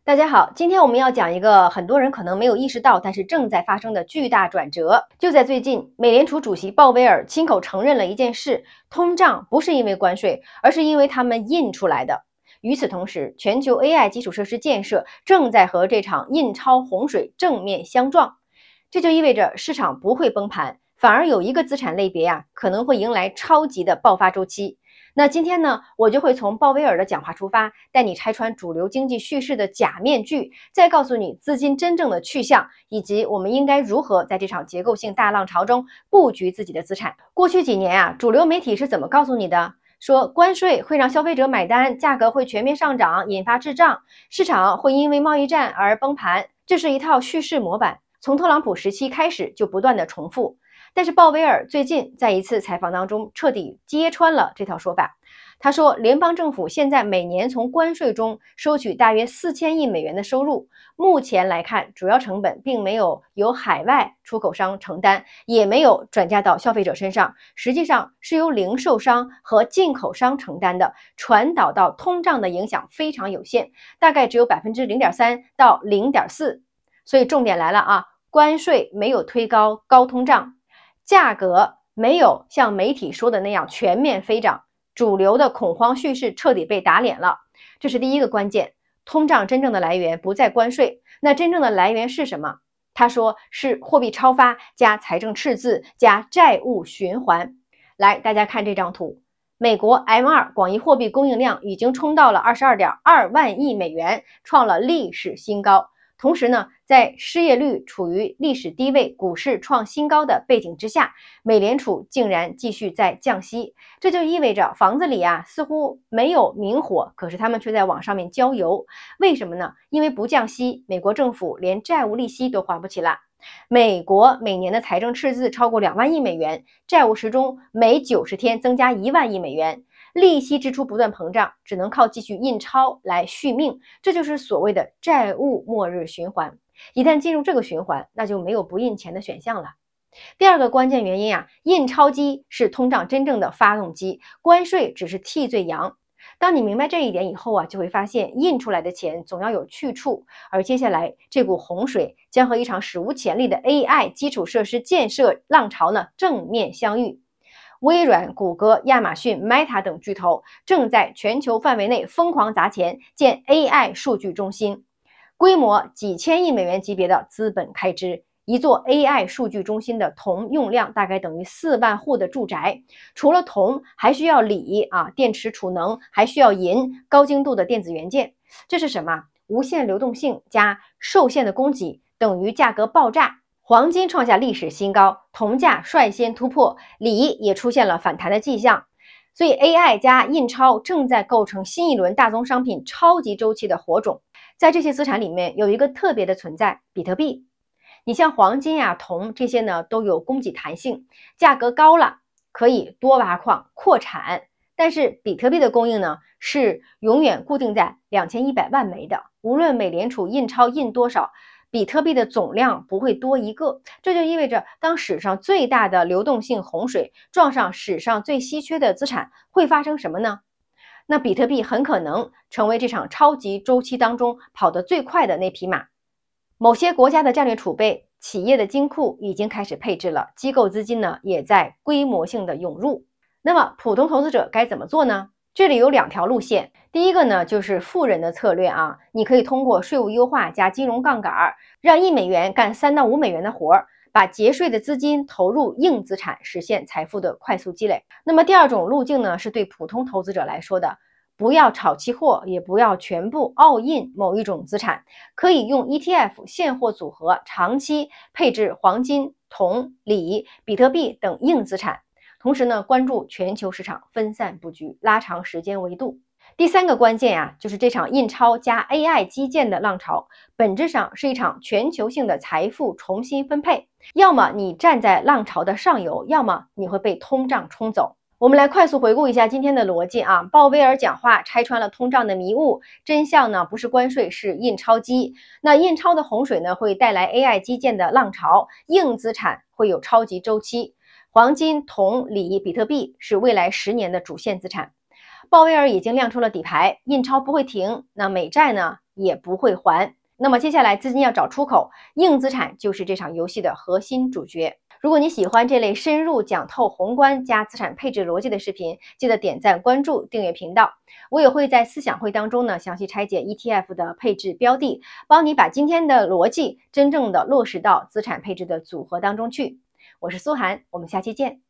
大家好，今天我们要讲一个很多人可能没有意识到，但是正在发生的巨大转折。就在最近，美联储主席鲍威尔亲口承认了一件事：通胀不是因为关税，而是因为他们印出来的。与此同时，全球 AI 基础设施建设正在和这场印钞洪水正面相撞，这就意味着市场不会崩盘，反而有一个资产类别可能会迎来超级的爆发周期。那今天呢，我就会从鲍威尔的讲话出发，带你拆穿主流经济叙事的假面具，再告诉你资金真正的去向，以及我们应该如何在这场结构性大浪潮中布局自己的资产。过去几年主流媒体是怎么告诉你的？说关税会让消费者买单，价格会全面上涨，引发滞胀，市场会因为贸易战而崩盘。这是一套叙事模板，从特朗普时期开始就不断的重复。但是鲍威尔最近在一次采访当中彻底揭穿了这套说法。他说，联邦政府现在每年从关税中收取大约4000亿美元的收入，目前来看，主要成本并没有由海外出口商承担，也没有转嫁到消费者身上，实际上是由零售商和进口商承担的，传导到通胀的影响非常有限，大概只有0.3%到0.4%。所以重点来了关税没有推高高通胀，价格没有像媒体说的那样全面飞涨，主流的恐慌叙事彻底被打脸了。这是第一个关键，通胀真正的来源不在关税，那真正的来源是什么？他说是货币超发加财政赤字加债务循环。来，大家看这张图，美国 M2 广义货币供应量已经冲到了22.2万亿美元，创了历史新高。同时呢，在失业率处于历史低位、股市创新高的背景之下，美联储竟然继续在降息，这就意味着房子里似乎没有明火，可是他们却在往上面浇油。为什么呢？因为不降息，美国政府连债务利息都还不起了。美国每年的财政赤字超过2万亿美元，债务时钟每90天增加1万亿美元。利息支出不断膨胀，只能靠继续印钞来续命，这就是所谓的债务末日循环。一旦进入这个循环，那就没有不印钱的选项了。第二个关键原因印钞机是通胀真正的发动机，关税只是替罪羊。当你明白这一点以后就会发现印出来的钱总要有去处，而接下来这股洪水将和一场史无前例的 AI 基础设施建设浪潮正面相遇。微软、谷歌、亚马逊、Meta 等巨头正在全球范围内疯狂砸钱建 AI 数据中心，规模几千亿美元级别的资本开支，一座 AI 数据中心的铜用量大概等于4万户的住宅。除了铜，还需要锂电池储能，还需要银，高精度的电子元件。这是什么？无限流动性加受限的供给等于价格爆炸。黄金创下历史新高，铜价率先突破，锂也出现了反弹的迹象。所以 AI 加印钞正在构成新一轮大宗商品超级周期的火种。在这些资产里面有一个特别的存在，比特币。你像黄金铜这些呢都有供给弹性，价格高了可以多挖矿扩产，但是比特币的供应呢是永远固定在2100万枚的，无论美联储印钞印多少，比特币的总量不会多一个。这就意味着当史上最大的流动性洪水撞上史上最稀缺的资产，会发生什么呢？那比特币很可能成为这场超级周期当中跑得最快的那匹马。某些国家的战略储备、企业的金库已经开始配置了，机构资金呢也在规模性的涌入。那么普通投资者该怎么做呢？这里有2条路线。第一个呢就是富人的策略你可以通过税务优化加金融杠杆，让1美元干3到5美元的活，把节税的资金投入硬资产，实现财富的快速积累。那么第二种路径呢是对普通投资者来说的，不要炒期货，也不要全部 all in 某一种资产，可以用 ETF 现货组合长期配置黄金、铜、锂、比特币等硬资产，同时呢关注全球市场，分散布局，拉长时间维度。第三个关键就是这场印钞加 AI 基建的浪潮，本质上是一场全球性的财富重新分配，要么你站在浪潮的上游，要么你会被通胀冲走。我们来快速回顾一下今天的逻辑鲍威尔讲话拆穿了通胀的迷雾，真相呢不是关税，是印钞机。那印钞的洪水呢会带来 AI 基建的浪潮，硬资产会有超级周期，黄金、铜、锂、比特币是未来10年的主线资产。鲍威尔已经亮出了底牌，印钞不会停，那美债呢也不会还。那么接下来资金要找出口，硬资产就是这场游戏的核心主角。如果你喜欢这类深入讲透宏观加资产配置逻辑的视频，记得点赞、关注、订阅频道。我也会在思想会当中呢详细拆解 ETF 的配置标的，帮你把今天的逻辑真正的落实到资产配置的组合当中去。我是苏涵，我们下期见。